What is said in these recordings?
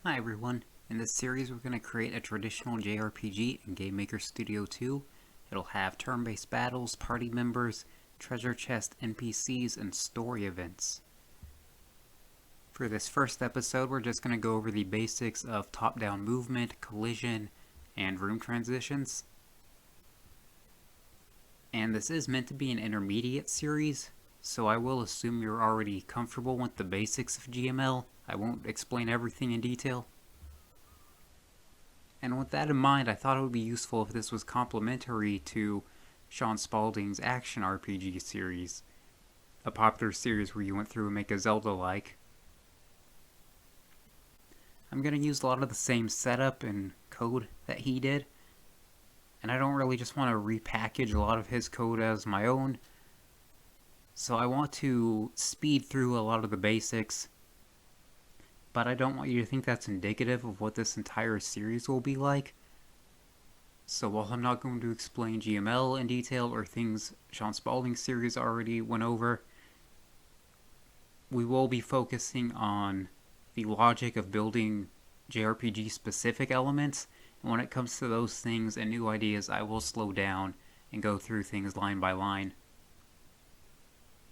Hi everyone, in this series we're going to create a traditional JRPG in Game Maker Studio 2. It'll have turn-based battles, party members, treasure chest, NPCs, and story events. For this first episode we're just going to go over the basics of top-down movement, collision, and room transitions. And this is meant to be an intermediate series, so I will assume you're already comfortable with the basics of GML. I won't explain everything in detail. And with that in mind, I thought it would be useful if this was complementary to Shaun Spalding's action RPG series, a popular series where you went through and make a Zelda-like. I'm going to use a lot of the same setup and code that he did, and I don't really just want to repackage a lot of his code as my own, so I want to speed through a lot of the basics, but I don't want you to think that's indicative of what this entire series will be like. So while I'm not going to explain GML in detail or things Shaun Spalding's series already went over, we will be focusing on the logic of building JRPG specific elements, and when it comes to those things and new ideas, I will slow down and go through things line by line.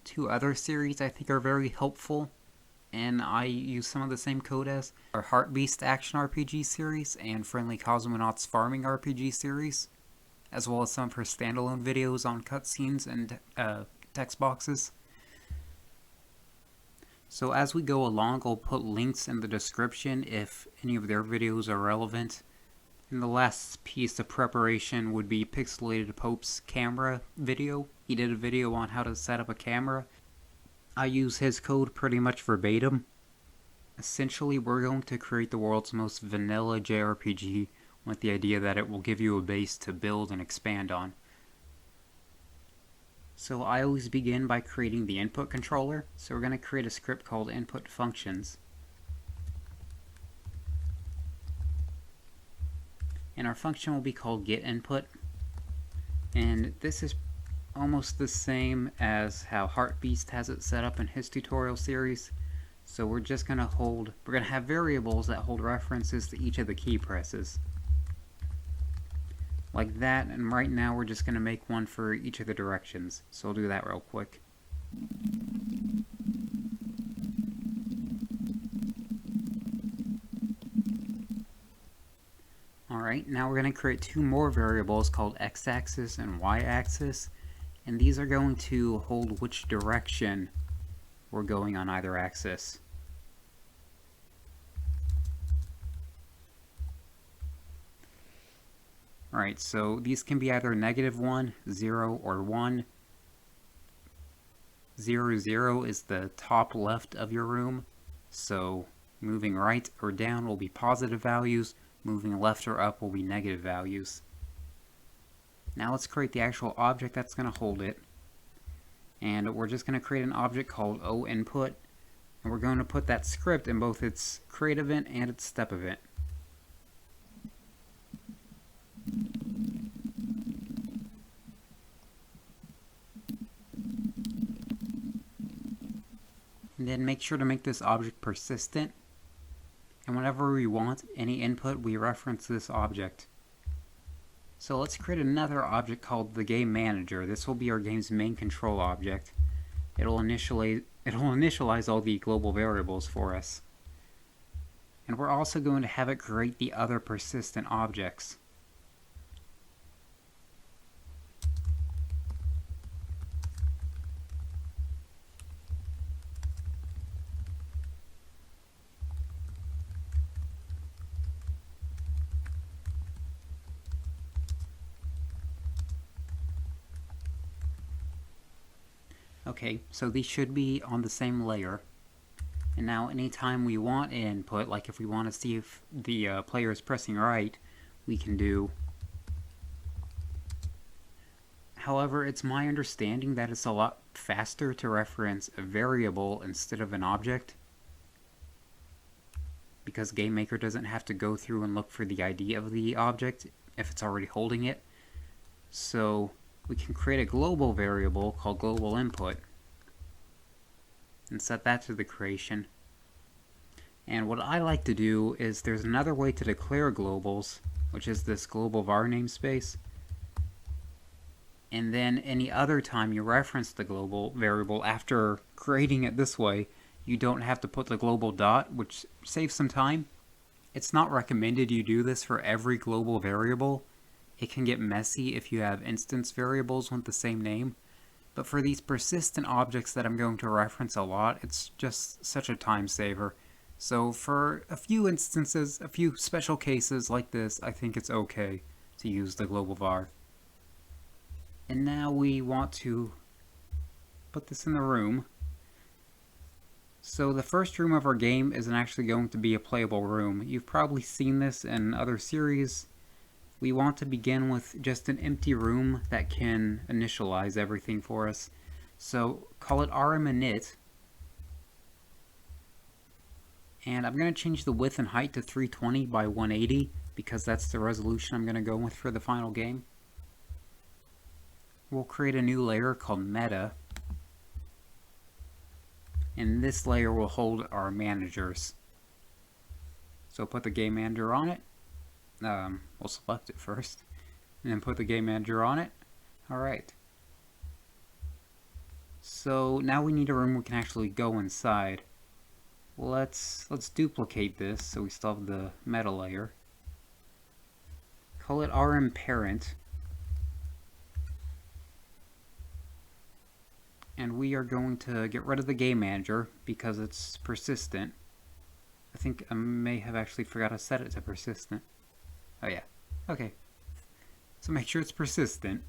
Two other series I think are very helpful, and I use some of the same code as, our Heartbeast Action RPG series and Friendly Cosmonauts Farming RPG series, as well as some of her standalone videos on cutscenes and text boxes. So as we go along, I'll put links in the description if any of their videos are relevant. And the last piece of preparation would be Pixelated Pope's camera video. He did a video on how to set up a camera. I use his code pretty much verbatim. Essentially, we're going to create the world's most vanilla JRPG with the idea that it will give you a base to build and expand on. So I always begin by creating the input controller. So we're going to create a script called input functions. And our function will be called getInput. And this is almost the same as how Heartbeast has it set up in his tutorial series. So we're just going to have variables that hold references to each of the key presses. Like that, and right now we're just going to make one for each of the directions. So I'll do that real quick. Alright, now we're going to create two more variables called x-axis and y-axis, and these are going to hold which direction we're going on either axis. Alright, so these can be either -1, 0, or 1. 0, 0 is the top left of your room, so moving right or down will be positive values, moving left or up will be negative values. Now let's create the actual object that's going to hold it. And we're just going to create an object called oInput, and we're going to put that script in both its create event and its step event. And then make sure to make this object persistent, and whenever we want any input, we reference this object. So let's create another object called the Game Manager. This will be our game's main control object. It'll initialize all the global variables for us. And we're also going to have it create the other persistent objects. Okay, so these should be on the same layer. And now anytime we want input, like if we want to see if the player is pressing right, we can do. However, it's my understanding that it's a lot faster to reference a variable instead of an object, because GameMaker doesn't have to go through and look for the ID of the object if it's already holding it. So we can create a global variable called global input and set that to the creation. And what I like to do is there's another way to declare globals, which is this global var namespace. And then any other time you reference the global variable after creating it this way, you don't have to put the global dot, which saves some time. It's not recommended you do this for every global variable. It can get messy if you have instance variables with the same name. But for these persistent objects that I'm going to reference a lot, it's just such a time saver. So for a few instances, a few special cases like this, I think it's okay to use the global var. And now we want to put this in the room. So the first room of our game isn't actually going to be a playable room. You've probably seen this in other series. We want to begin with just an empty room that can initialize everything for us. So call it rminit. And I'm going to change the width and height to 320 by 180 because that's the resolution I'm going to go with for the final game. We'll create a new layer called meta. And this layer will hold our managers. So put the game manager on it. We'll select it first. And then put the game manager on it. Alright. So now we need a room we can actually go inside. Let's duplicate this so we still have the meta layer. Call it rm parent. And we are going to get rid of the game manager because it's persistent. I think I may have actually forgot to set it to persistent. Oh yeah, okay. So make sure it's persistent.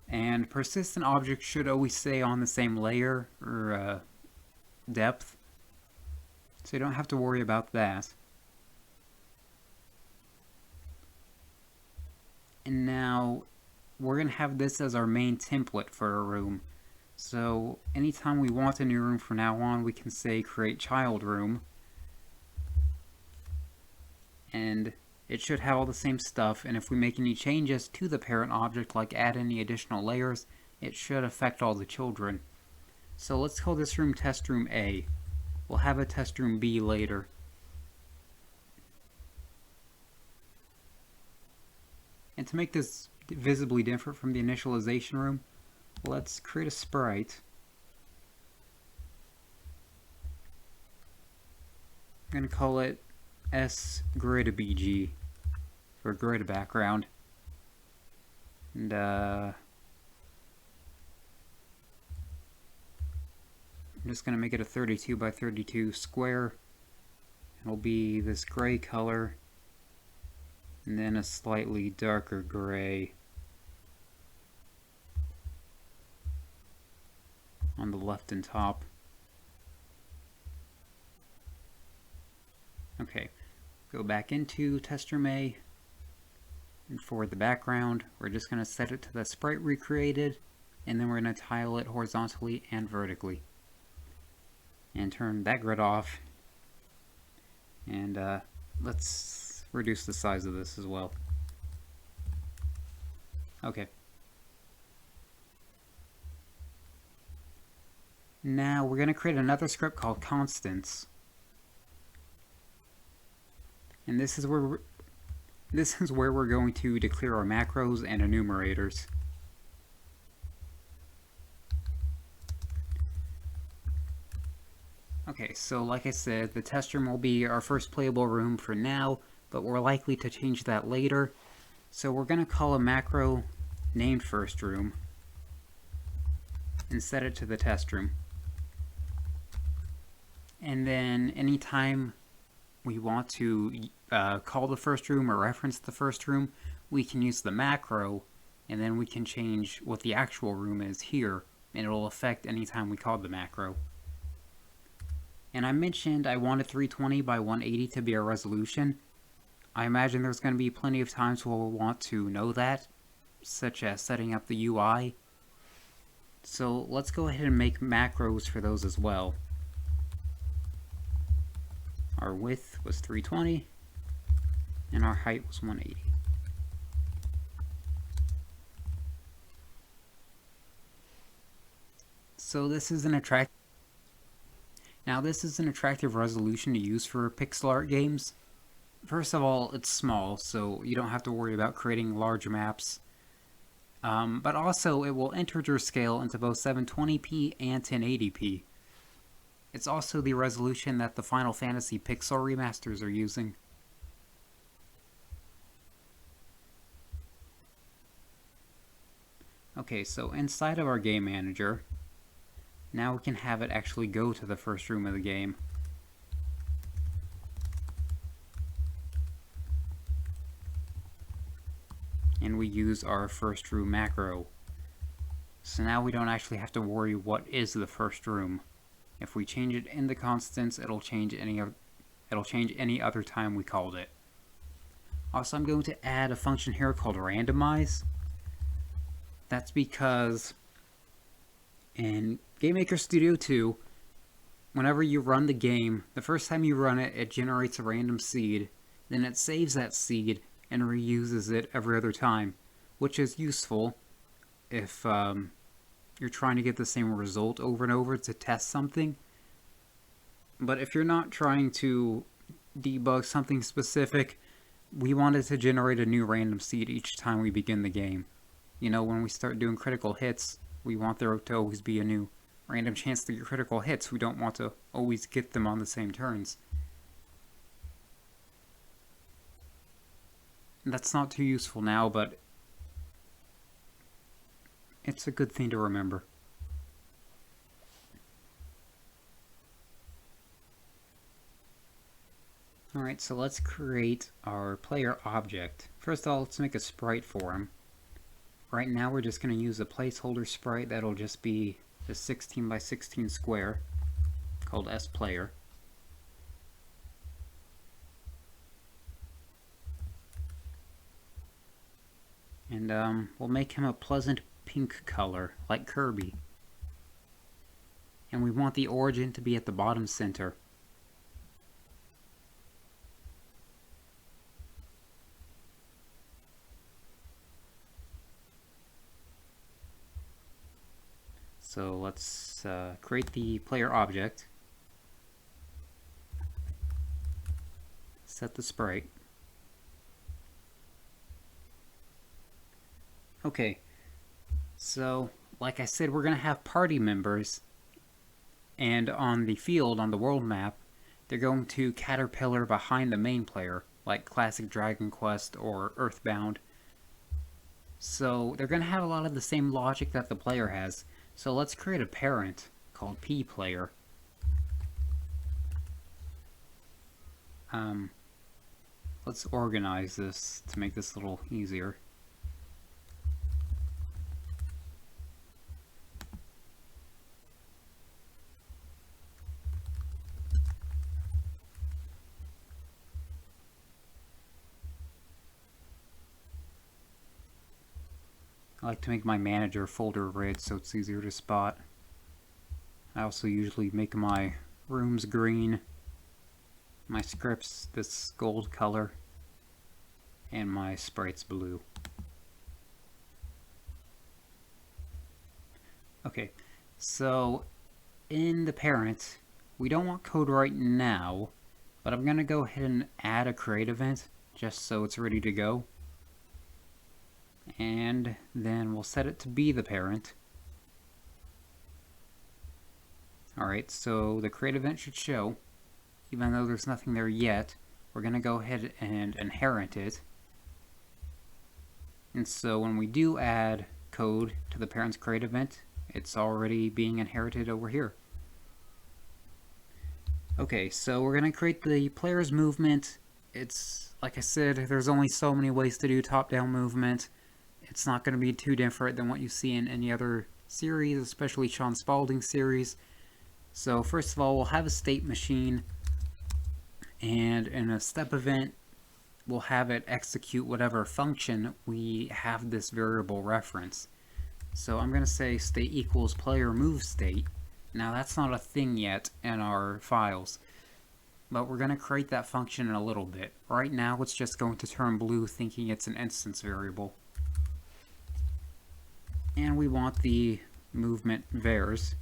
And persistent objects should always stay on the same layer or depth. So you don't have to worry about that. And now we're going to have this as our main template for a room. So anytime we want a new room from now on, we can say create child room. And it should have all the same stuff, and if we make any changes to the parent object, like add any additional layers, it should affect all the children. So let's call this room test room A. We'll have a test room B later. And to make this visibly different from the initialization room, let's create a sprite. I'm going to call it sGridBG for grid background. And I'm just going to make it a 32 by 32 square. It'll be this gray color and then a slightly darker gray on the left and top. Okay, go back into test room A, and for the background, we're just going to set it to the sprite we created, and then we're going to tile it horizontally and vertically. And turn that grid off, and let's reduce the size of this as well. Okay. Now we're going to create another script called constants. And this is where we're going to declare our macros and enumerators. Okay, so like I said, the test room will be our first playable room for now, but we're likely to change that later. So we're going to call a macro named first room and set it to the test room. And then anytime we want to call the first room or reference the first room, we can use the macro, and then we can change what the actual room is here, and it'll affect any time we call the macro. And I mentioned I wanted 320 by 180 to be our resolution. I imagine there's going to be plenty of times where we'll want to know that, such as setting up the UI. So let's go ahead and make macros for those as well. Our width was 320, and our height was 180. So this is an attract. Now this is an attractive resolution to use for pixel art games. First of all, it's small, so you don't have to worry about creating large maps. But also, it will integer scale into both 720p and 1080p. It's also the resolution that the Final Fantasy Pixel remasters are using. Okay, so inside of our game manager, now we can have it actually go to the first room of the game. And we use our first room macro. So now we don't actually have to worry what is the first room. If we change it in the constants, it'll change any other time we called it. Also, I'm going to add a function here called randomize. That's because in Game Maker Studio 2, whenever you run the game, the first time you run it, it generates a random seed, then it saves that seed and reuses it every other time, which is useful if you're trying to get the same result over and over to test something. But if you're not trying to debug something specific, we wanted to generate a new random seed each time we begin the game. You know, when we start doing critical hits, we want there to always be a new random chance to get critical hits. We don't want to always get them on the same turns. That's not too useful now, but it's a good thing to remember. Alright, so let's create our player object. First of all, let's make a sprite for him. Right now we're just going to use a placeholder sprite that'll just be the 16 by 16 square called sPlayer. And we'll make him a pleasant pink color, like Kirby. And we want the origin to be at the bottom center. So let's create the player object. Set the sprite. Okay, so like I said, we're going to have party members, and on the field, on the world map, they're going to caterpillar behind the main player, like classic Dragon Quest or Earthbound. So they're going to have a lot of the same logic that the player has. So let's create a parent called pPlayer. Let's organize this to make this a little easier. I like to make my manager folder red so it's easier to spot. I also usually make my rooms green, my scripts this gold color, and my sprites blue. Okay, so in the parent, we don't want code right now, but I'm going to go ahead and add a create event just so it's ready to go. And then we'll set it to be the parent. Alright, so the create event should show, even though there's nothing there yet. We're going to go ahead and inherit it. And so when we do add code to the parent's create event, it's already being inherited over here. Okay, so we're going to create the player's movement. It's, like I said, there's only so many ways to do top-down movement. It's not going to be too different than what you see in any other series, especially Shaun Spalding series. So first of all, we'll have a state machine, and in a step event, we'll have it execute whatever function we have this variable reference. So I'm going to say state equals player move state. Now that's not a thing yet in our files, but we're going to create that function in a little bit. Right now it's just going to turn blue thinking it's an instance variable. And we want the movement vars.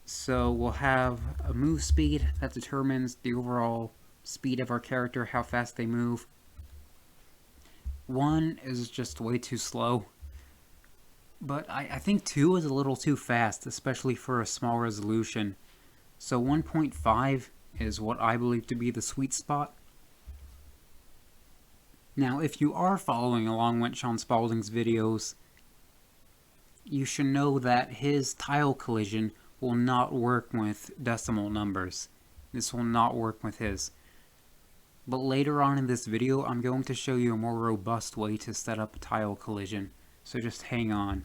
So we'll have a move speed that determines the overall speed of our character, how fast they move. 1 is just way too slow, but I think 2 is a little too fast, especially for a small resolution. So 1.5 is what I believe to be the sweet spot. Now, if you are following along with Shaun Spalding's videos, you should know that his tile collision will not work with decimal numbers. This will not work with his. But later on in this video, I'm going to show you a more robust way to set up a tile collision. So just hang on.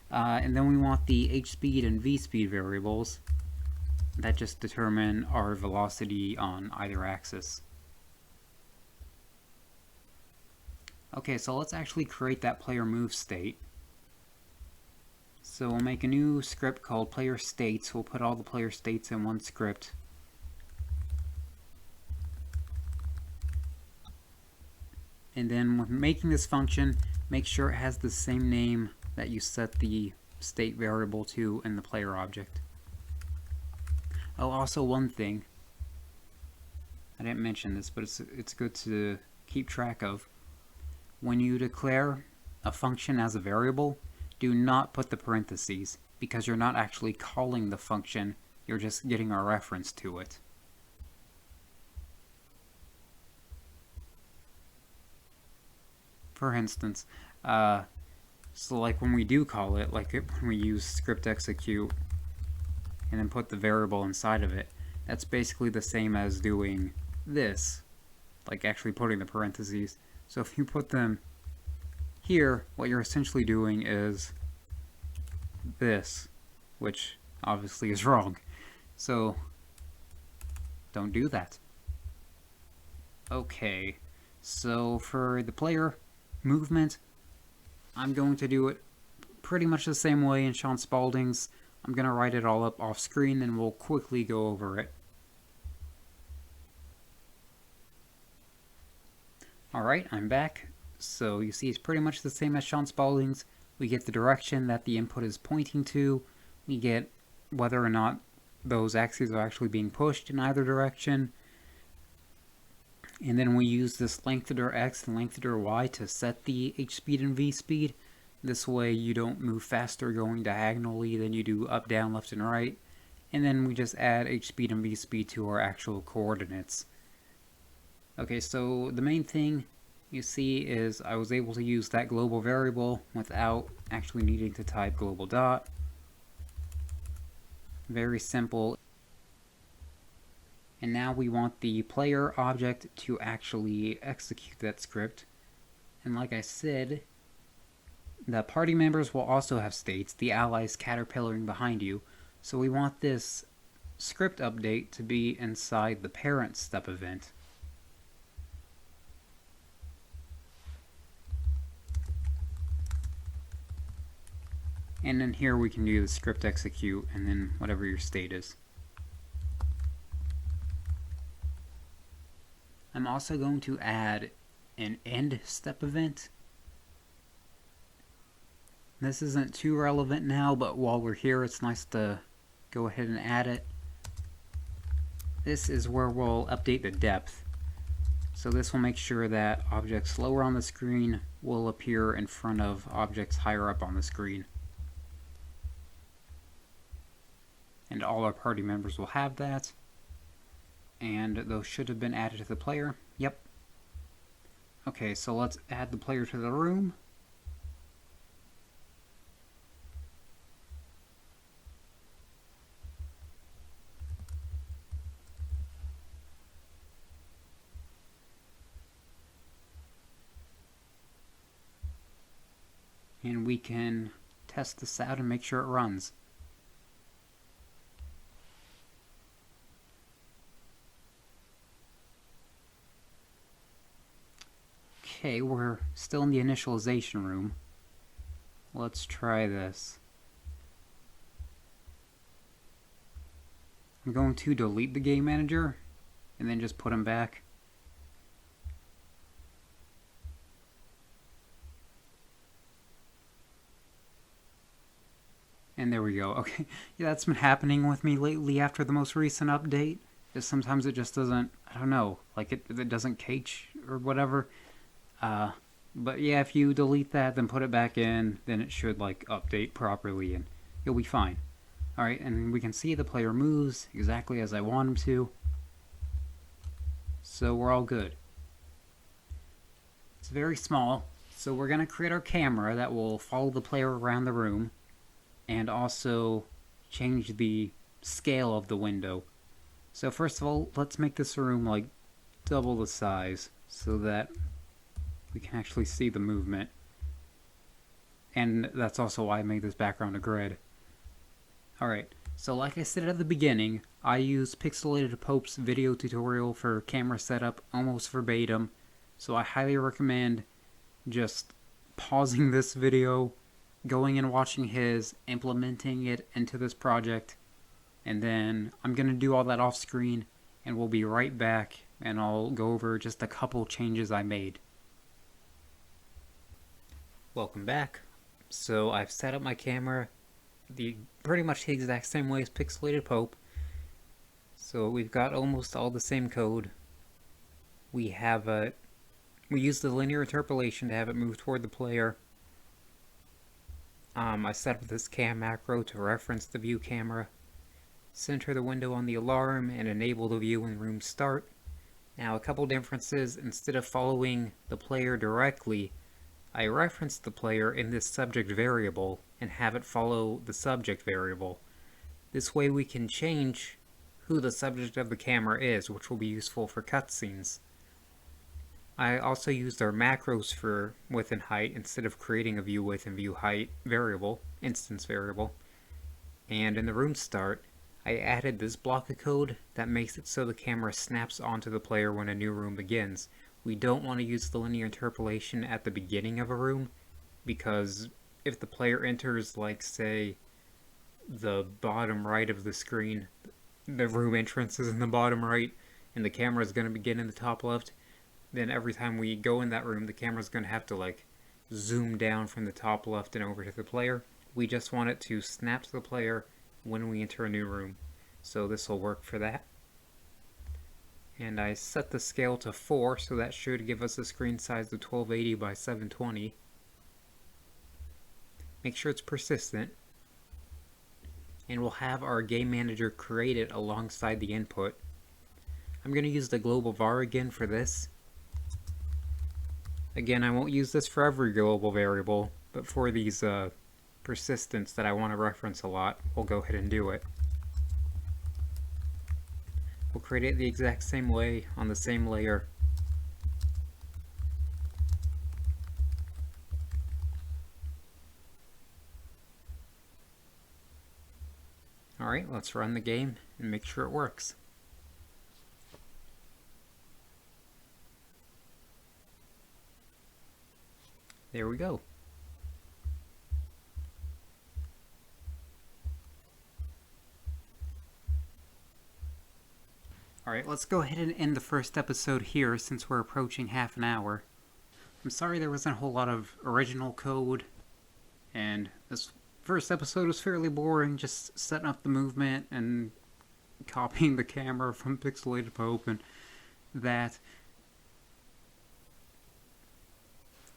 And then we want the h speed and v speed variables that just determine our velocity on either axis. Okay, so let's actually create that player move state. So we'll make a new script called player states. We'll put all the player states in one script. And then when making this function, make sure it has the same name that you set the state variable to in the player object. Oh, also one thing. I didn't mention this, but it's good to keep track of. When you declare a function as a variable, do not put the parentheses, because you're not actually calling the function, you're just getting a reference to it. For instance, so like when we do call it, like when we use script execute and then put the variable inside of it, that's basically the same as doing this, like actually putting the parentheses. So if you put them here, what you're essentially doing is this, which obviously is wrong. So don't do that. Okay, so for the player movement, I'm going to do it pretty much the same way in Shaun Spalding's. I'm going to write it all up off screen, then we'll quickly go over it. Alright, I'm back. So you see it's pretty much the same as Shaun Spalding's. We get the direction that the input is pointing to. We get whether or not those axes are actually being pushed in either direction. And then we use this lengthener X and lengthener Y to set the H speed and V speed. This way you don't move faster going diagonally than you do up, down, left, and right. And then we just add H speed and V speed to our actual coordinates. Okay, so the main thing you see is I was able to use that global variable without actually needing to type global dot. Very simple. And now we want the player object to actually execute that script. And like I said, the party members will also have states, the allies caterpillaring behind you. So we want this script update to be inside the parent step event. And then here we can do the script execute and then whatever your state is. I'm also going to add an end step event. This isn't too relevant now, but while we're here, it's nice to go ahead and add it. This is where we'll update the depth. So this will make sure that objects lower on the screen will appear in front of objects higher up on the screen. And all our party members will have that. And those should have been added to the player. Yep. Okay, so let's add the player to the room. And we can test this out and make sure it runs. Okay, we're still in the initialization room. Let's try this. I'm going to delete the game manager and then just put him back. And there we go. Okay, yeah, that's been happening with me lately after the most recent update. Is sometimes it just doesn't, I don't know, like it doesn't cache or whatever. Uh, but yeah, if you delete that, then put it back in, then it should like update properly and you'll be fine. Alright, and we can see the player moves exactly as I want him to. So we're all good. It's very small, so we're going to create our camera that will follow the player around the room and also change the scale of the window. So first of all, let's make this room like double the size so that we can actually see the movement. And that's also why I made this background a grid. Alright, so like I said at the beginning, I use Pixelated Pope's video tutorial for camera setup almost verbatim, so I highly recommend just pausing this video, going and watching his, implementing it into this project, and then I'm going to do all that off screen, and we'll be right back, and I'll go over just a couple changes I made. Welcome back. So I've set up my camera pretty much the exact same way as Pixelated Pope. So we've got almost all the same code. We use the linear interpolation to have it move toward the player. I set up this cam macro to reference the view camera, center the window on the alarm, and enable the view when room start. Now a couple differences: instead of following the player directly, I reference the player in this subject variable and have it follow the subject variable. This way we can change who the subject of the camera is, which will be useful for cutscenes. I also used our macros for width and height instead of creating a view width and view height variable, instance variable. And in the room start, I added this block of code that makes it so the camera snaps onto the player when a new room begins. We don't want to use the linear interpolation at the beginning of a room, because if the player enters, like, say, the bottom right of the screen, the room entrance is in the bottom right, and the camera is going to begin in the top left, then every time we go in that room, the camera's going to have to, like, zoom down from the top left and over to the player. We just want it to snap to the player when we enter a new room. So this will work for that. And I set the scale to 4, so that should give us a screen size of 1280 by 720. Make sure it's persistent. And we'll have our game manager create it alongside the input. I'm going to use the global var again for this. Again, I won't use this for every global variable, but for these persistence that I want to reference a lot, we'll go ahead and do it. We'll create it the exact same way on the same layer. Alright, let's run the game and make sure it works. There we go. Alright, let's go ahead and end the first episode here since we're approaching half an hour. I'm sorry there wasn't a whole lot of original code, and this first episode was fairly boring, just setting up the movement and copying the camera from Pixelated Pope and that.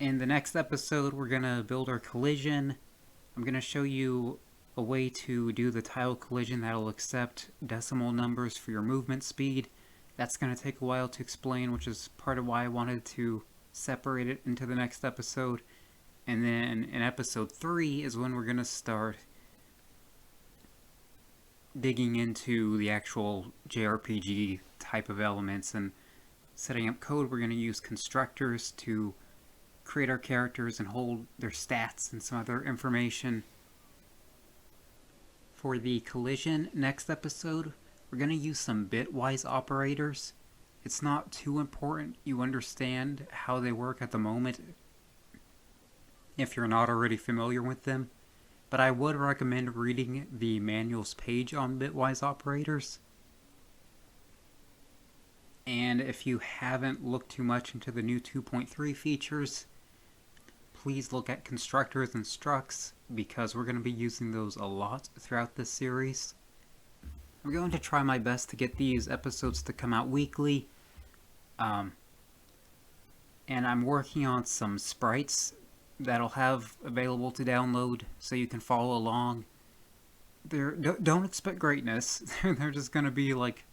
In the next episode, we're going to build our collision. I'm going to show you a way to do the tile collision that'll accept decimal numbers for your movement speed. That's going to take a while to explain, which is part of why I wanted to separate it into the next episode. And then in episode 3 is when we're going to start digging into the actual JRPG type of elements and setting up code. We're going to use constructors to create our characters and hold their stats and some other information. For the collision next episode, we're going to use some bitwise operators. It's not too important you understand how they work at the moment if you're not already familiar with them, but I would recommend reading the manual's page on bitwise operators. And if you haven't looked too much into the new 2.3 features, please look at constructors and structs. because we're going to be using those a lot throughout this series. I'm going to try my best to get these episodes to come out weekly. And I'm working on some sprites that'll have available to download so you can follow along. Don't expect greatness. They're just going to be like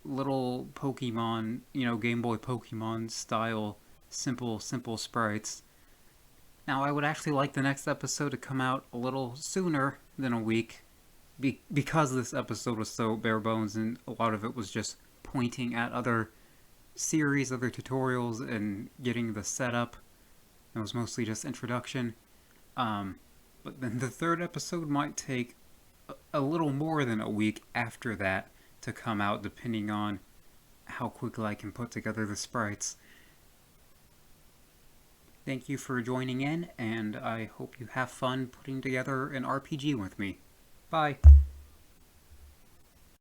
little Pokemon, Game Boy Pokemon style, simple sprites. Now, I would actually like the next episode to come out a little sooner than a week, because this episode was so bare bones and a lot of it was just pointing at other series, other tutorials, and getting the setup. It was mostly just introduction. But then the third episode might take a little more than a week after that to come out, depending on how quickly I can put together the sprites. Thank you for joining in, and I hope you have fun putting together an RPG with me. Bye!